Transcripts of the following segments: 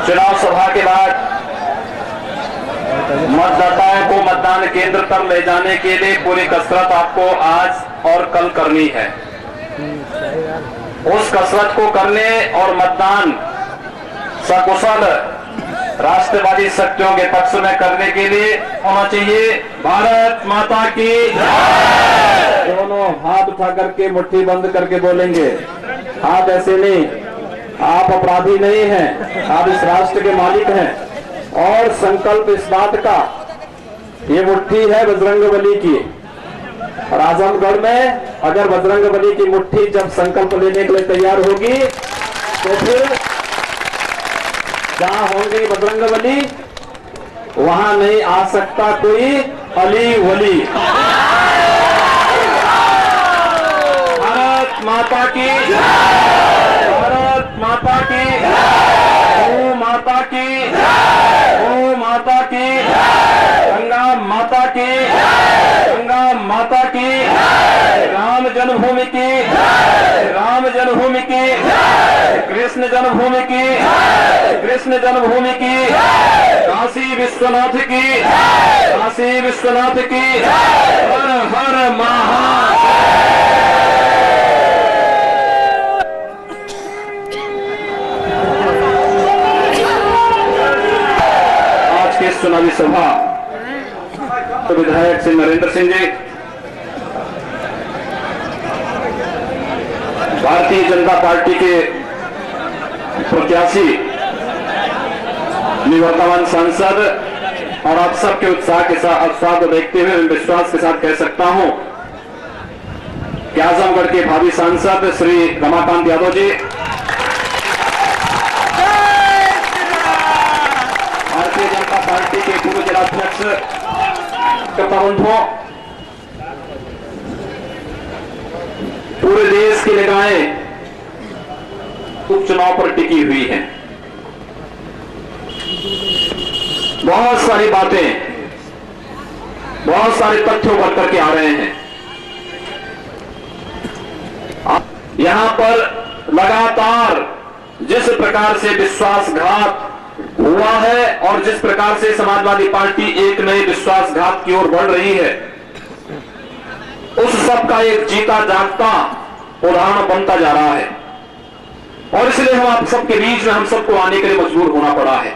चुनाव सभा के बाद मतदाताओं को मतदान केंद्र तक ले जाने के लिए पूरी कसरत आपको आज और कल करनी है। उस कसरत को करने और मतदान सकुशल राष्ट्रवादी शक्तियों के पक्ष में करने के लिए होना चाहिए भारत माता की जय। दोनों हाथ उठा करके मुट्ठी बंद करके बोलेंगे, हाथ ऐसे नहीं, आप अपराधी नहीं हैं, आप इस राष्ट्र के मालिक हैं। और संकल्प इस बात का, ये मुट्ठी है बजरंगबली की, और आजमगढ़ में अगर बजरंगबली की मुट्ठी जब संकल्प लेने के लिए तैयार होगी तो फिर जहां होंगे बजरंगबली वहां नहीं आ सकता कोई अली वली। भारत माता की भारत माता की गौ माता की गौ माता की गंगा माता की गंगा माता की राम जन्मभूमि की राम जन्मभूमि की कृष्ण जन्मभूमि की कृष्ण जन्मभूमि की काशी विश्वनाथ की काशी विश्वनाथ की हर हर महादेव। आज के चुनावी सभा तो विधायक श्री नरेंद्र सिंह जी, भारतीय जनता पार्टी के प्रत्याशी, निवर्तमान सांसद, और आप सबके उत्साह को देखते हुए मैं विश्वास के साथ कह सकता हूं कि आजमगढ़ के भावी सांसद श्री रमाकांत यादव जी, भारतीय जनता पार्टी के पूर्व जिलाध्यक्ष बंधुओं, पूरे देश की निगाहें उपचुनाव पर टिकी हुई हैं। बहुत सारी बातें, बहुत सारे तथ्य उभर करके आ रहे हैं। यहां पर लगातार जिस प्रकार से विश्वासघात हुआ है और जिस प्रकार से समाजवादी पार्टी एक नए विश्वासघात की ओर बढ़ रही है, उस सब का एक जीता जागता उदाहरण बनता जा रहा है। और इसलिए हम आप सबके बीच में हम सबको आने के लिए मजबूर होना पड़ा है।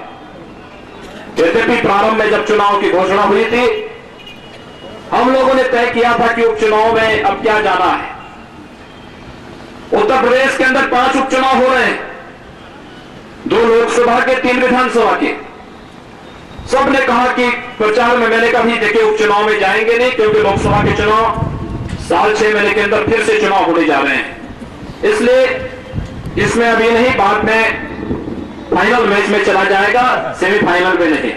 यद्यपि प्रारंभ में जब चुनाव की घोषणा हुई थी, हम लोगों ने तय किया था कि उपचुनाव में अब क्या जाना है। उत्तर प्रदेश के अंदर 5 उपचुनाव हो रहे हैं, 2 लोकसभा के, 3 विधानसभा के। सबने कहा कि प्रचार में मैंने कभी देखे उपचुनाव में जाएंगे नहीं, क्योंकि लोकसभा के चुनाव साल 6 महीने के अंदर फिर से चुनाव होने जा रहे हैं। इसलिए इसमें अभी नहीं, बाद में फाइनल मैच में चला जाएगा, सेमीफाइनल में नहीं।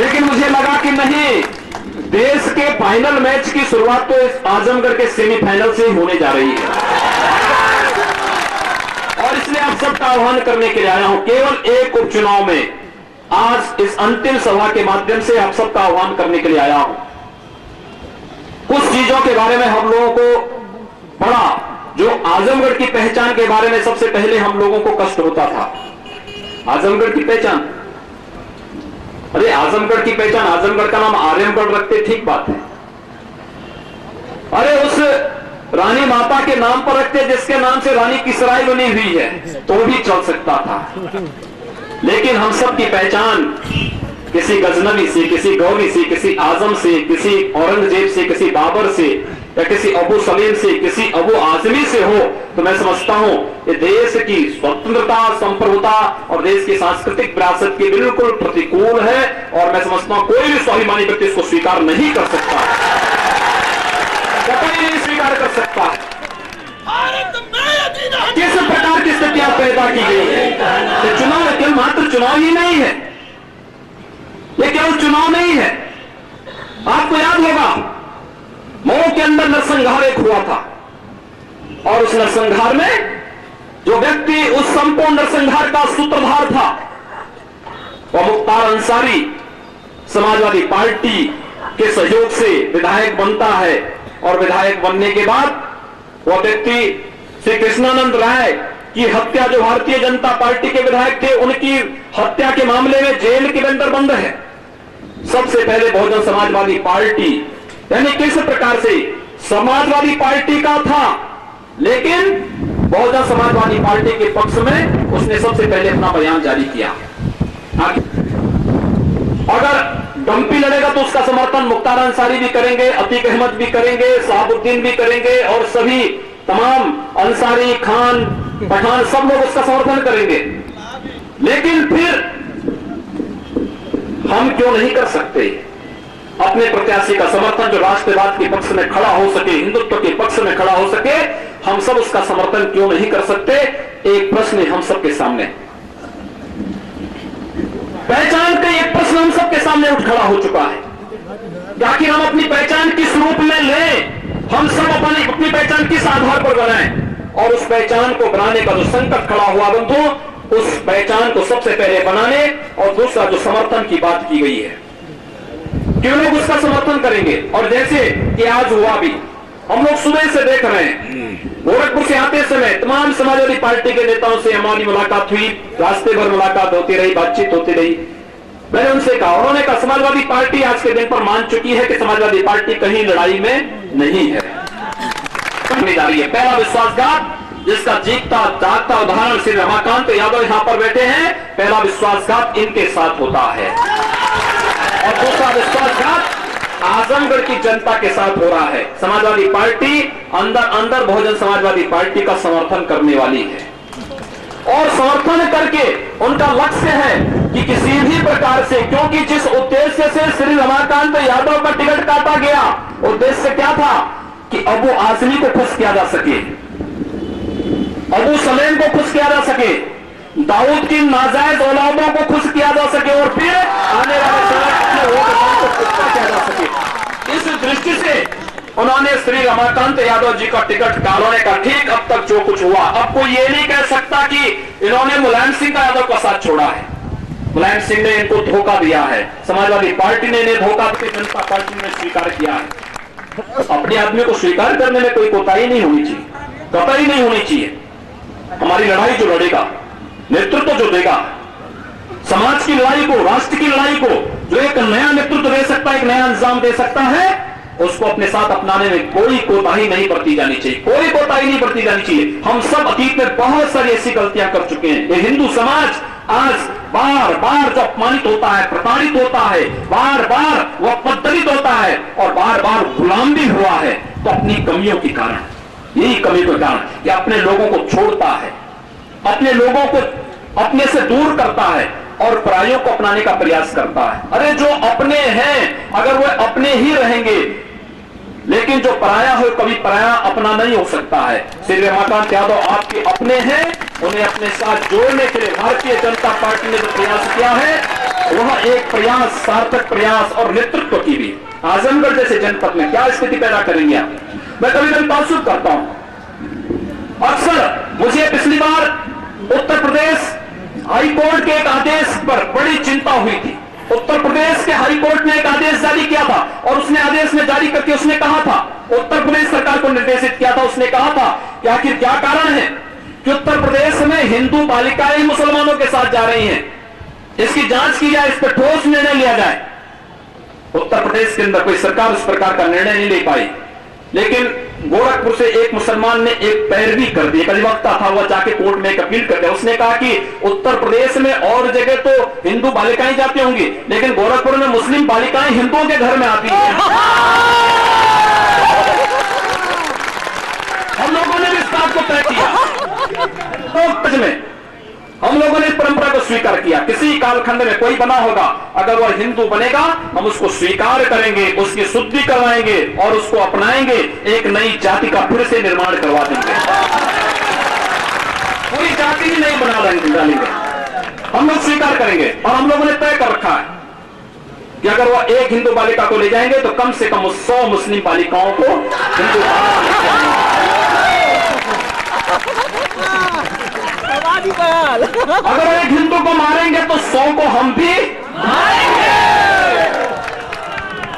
लेकिन मुझे लगा कि नहीं, देश के फाइनल मैच की शुरुआत तो इस आजमगढ़ के सेमीफाइनल से ही होने जा रही है। और इसलिए आप सबका आह्वान करने के लिए आया हूं, केवल एक उपचुनाव में आज इस अंतिम सभा के माध्यम से आप सबका आह्वान करने के लिए आया हूं। कुछ चीजों के बारे में हम लोगों को बड़ा, जो आजमगढ़ की पहचान के बारे में सबसे पहले हम लोगों को कष्ट होता था। आजमगढ़ की पहचान, अरे आजमगढ़ की पहचान, आजमगढ़ का नाम आर्यमगढ़ रखते, ठीक बात है। अरे उस रानी माता के नाम पर रखते जिसके नाम से रानी की सराय बनी हुई है, तो भी चल सकता था। लेकिन हम सब की पहचान किसी गजनवी से, किसी गौरी से, किसी आजम से, किसी औरंगजेब से, किसी बाबर से, या किसी अबू सलीम से, किसी अबू आजमी से हो, तो मैं समझता हूं ये देश की स्वतंत्रता, संप्रभुता और देश की सांस्कृतिक विरासत के बिल्कुल प्रतिकूल है। और मैं समझता हूं कोई भी स्वाभिमानी व्यक्ति इसको स्वीकार नहीं कर सकता, कोई नहीं स्वीकार कर सकता। किस प्रकार की स्थितियां पैदा की गई है। तो चुनाव केवल मात्र चुनाव ही नहीं है, ये केवल चुनाव नहीं है। आपको याद होगा मऊ के अंदर नरसंहार एक हुआ था, और उस नरसंहार में जो व्यक्ति उस संपूर्ण नरसंहार का सूत्रधार था वह मुख्तार अंसारी समाजवादी पार्टी के सहयोग से विधायक बनता है। और विधायक बनने के बाद वह व्यक्ति श्री कृष्णानंद राय की हत्या, जो भारतीय जनता पार्टी के विधायक थे उनकी हत्या के मामले में जेल के अंदर बंद है। सबसे पहले बहुजन समाजवादी पार्टी, यानी किस प्रकार से समाजवादी पार्टी का था, लेकिन बहुजन समाजवादी पार्टी के पक्ष में उसने सबसे पहले अपना बयान जारी किया। अगर डंपी लड़ेगा तो उसका समर्थन मुख्तार अंसारी भी करेंगे, अतीक अहमद भी करेंगे, शहाबुद्दीन भी करेंगे और सभी तमाम अंसारी, खान, पठान सब लोग उसका समर्थन करेंगे। लेकिन फिर हम क्यों नहीं कर सकते अपने प्रत्याशी का समर्थन, जो राष्ट्रवाद के पक्ष में खड़ा हो सके, हिंदुत्व के पक्ष में खड़ा हो सके, हम सब उसका समर्थन क्यों नहीं कर सकते? एक प्रश्न हम सबके सामने, पहचान का एक प्रश्न हम सबके सामने उठ खड़ा हो चुका है। आखिर हम अपनी पहचान किस रूप में लें? हम सब अपनी पहचान किस आधार पर बनाएं? और उस पहचान को बनाने का जो संकट खड़ा हुआ बंधु, उस पहचान को सबसे पहले बनाने और दूसरा जो समर्थन की बात की गई है, क्यों लोग उसका समर्थन करेंगे? और जैसे कि आज हुआ भी, हम लोग सुबह से देख रहे हैं, गोरखपुर से आते समय तमाम समाजवादी पार्टी के नेताओं से हमारी मुलाकात हुई, रास्ते भर मुलाकात होती रही, बातचीत होती रही। मैंने उनसे कहा, उन्होंने कहा समाजवादी पार्टी आज के दिन पर मान चुकी है कि समाजवादी पार्टी कहीं लड़ाई में नहीं है, जा रही है। पहला विश्वासघात जिसका जीतता जागता उदाहरण श्री रमाकांत यादव यहां पर बैठे हैं, पहला विश्वासघात इनके साथ होता है। और दूसरा विश्वासघात आजमगढ़ की जनता के साथ हो रहा है। समाजवादी पार्टी अंदर अंदर बहुजन समाजवादी पार्टी का समर्थन करने वाली है और समर्थन करके उनका लक्ष्य है कि किसी भी प्रकार से, क्योंकि जिस उद्देश्य से श्री रमाकांत यादव का टिकट काटा गया, उद्देश्य क्या था कि अबू आजमी को खुश किया जा सके, अबू सलेम को खुश किया जा सके, दाऊद की नाजायज औलादों को खुश किया जा सके और फिर आने वाले समय में वोट को किया जा सके। इस दृष्टि से उन्होंने श्री रमाकांत यादव जी का टिकट काटने का, ठीक अब तक जो कुछ हुआ, अब कोई ये नहीं कह सकता कि इन्होंने मुलायम सिंह यादव का साथ छोड़ा है, मुलायम सिंह ने इनको धोखा दिया है, समाजवादी पार्टी ने इन्हें धोखा देकर जनता पार्टी ने स्वीकार किया है। अपने आदमी को स्वीकार करने में कोई कोताही नहीं होनी चाहिए, कतई नहीं होनी चाहिए। हमारी लड़ाई जो लड़ेगा, नेतृत्व जो देगा, समाज की लड़ाई को, राष्ट्र की लड़ाई को जो एक नया नेतृत्व दे सकता है, एक नया इंतजाम दे सकता है, उसको अपने साथ अपनाने में कोई कोताही नहीं बरती जानी चाहिए, कोई कोताही नहीं बरती जानी चाहिए। हम सब अतीत में बहुत सारी ऐसी गलतियां कर चुके हैं। ये हिंदू समाज आज बार बार जो अपमानित होता है, प्रताड़ित होता है, बार बार वो अपदलित होता है और बार बार गुलाम भी हुआ है, तो अपनी कमियों के कारण, यही कमी के कारण कि अपने लोगों को छोड़ता है, अपने लोगों को अपने से दूर करता है और परायों को अपनाने का प्रयास करता है। अरे जो अपने हैं अगर वो अपने ही रहेंगे, लेकिन जो पराया हो कभी पराया अपना नहीं हो सकता है। श्री रमाकांत यादव आपके अपने हैं, उन्हें अपने साथ जोड़ने के लिए भारतीय जनता पार्टी ने जो प्रयास किया है वह एक प्रयास, सार्थक प्रयास और नेतृत्व की भी। आजमगढ़ जैसे जनपद में क्या स्थिति पैदा करेंगे आप? मैं कभी कभी तासुब करता हूं। अक्सर मुझे पिछली बार उत्तर प्रदेश हाईकोर्ट के एक आदेश पर बड़ी चिंता हुई थी। उत्तर प्रदेश के हाईकोर्ट ने एक आदेश जारी किया था और उसने आदेश में जारी करके उसने कहा था, उत्तर प्रदेश सरकार को निर्देशित किया था, उसने कहा था कि आखिर क्या कारण है कि उत्तर प्रदेश में हिंदू बालिकाएं मुसलमानों के साथ जा रही हैं, इसकी जांच की जाए, इस पर ठोस निर्णय लिया जाए। उत्तर प्रदेश के अंदर कोई सरकार उस प्रकार का निर्णय नहीं ले पाई, लेकिन गोरखपुर से एक मुसलमान ने एक पैरवी कर दी, एक अधिवक्ता था, वह जाके कोर्ट में एक अपील कर दिया। उसने कहा कि उत्तर प्रदेश में और जगह तो हिंदू बालिकाएं जाती होंगी, लेकिन गोरखपुर में मुस्लिम बालिकाएं हिंदुओं के घर में आती हैं। हम लोगों ने भी इस बात को तय किया, हम लोगों ने इस परंपरा को स्वीकार किया। किसी कालखंड में कोई बना होगा, अगर वह हिंदू बनेगा हम उसको स्वीकार करेंगे, उसकी शुद्धि करवाएंगे और उसको अपनाएंगे, एक नई जाति का फिर से निर्माण करवा देंगे, पूरी जाति ही नहीं बना डालेंगे, हम लोग स्वीकार करेंगे। और हम लोगों ने तय कर रखा है कि अगर वह एक हिंदू बालिका को ले जाएंगे तो कम से कम 100 मुस्लिम बालिकाओं को हिंदू अगर एक हिंदू को मारेंगे तो 100 को हम भी मारेंगे।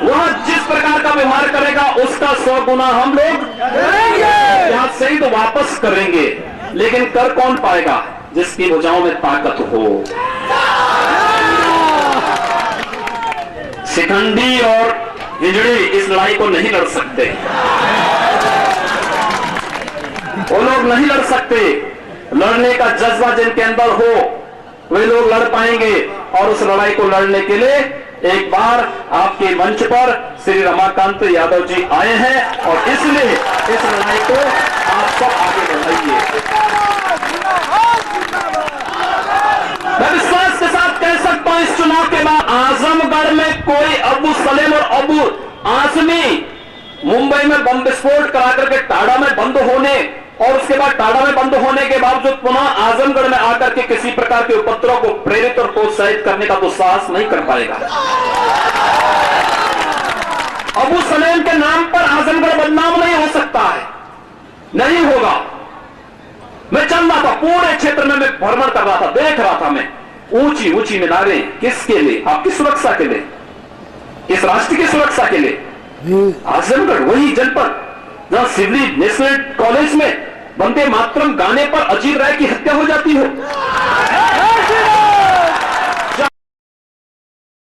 वह जिस प्रकार का व्यवहार करेगा उसका 100 गुना हम लोग करेंगे, यहाँ से ही तो वापस करेंगे। लेकिन कर कौन पाएगा? जिसकी भुजाओं में ताकत हो। शिखंडी और हिजड़ी इस लड़ाई को नहीं लड़ सकते, वो लोग नहीं लड़ सकते। लड़ने का जज्बा जिनके अंदर हो वे लोग लड़ पाएंगे। और उस लड़ाई को लड़ने के लिए एक बार आपके मंच पर श्री रमाकांत यादव जी आए हैं और इसलिए इस लड़ाई को आप सब आगे बढ़ाइए। मैं विश्वास के साथ कह सकता हूं इस चुनाव के बाद आजमगढ़ में कोई अबू सलेम और अबू आजमी मुंबई में बम विस्फोट करा करके टाड़ा में बंद होने और उसके बाद टाड़ा में बंद होने के बावजूद पुनः आजमगढ़ में आकर के किसी प्रकार के उपद्रव को प्रेरित और प्रोत्साहित करने का तो साहस नहीं कर पाएगा। अबू सलेम के नाम पर आजमगढ़ बदनाम नहीं हो सकता है, नहीं होगा। मैं चल रहा था पूरे क्षेत्र में, मैं भ्रमण कर रहा था, देख रहा था मैं ऊंची ऊंची मीनारें। किसके लिए? आपकी सुरक्षा के लिए, इस राष्ट्र की सुरक्षा के लिए। आजमगढ़ वही जनपद जहां सिवली नेशनल कॉलेज में वंदे मातरम गाने पर अजीत राय की हत्या हो जाती हो।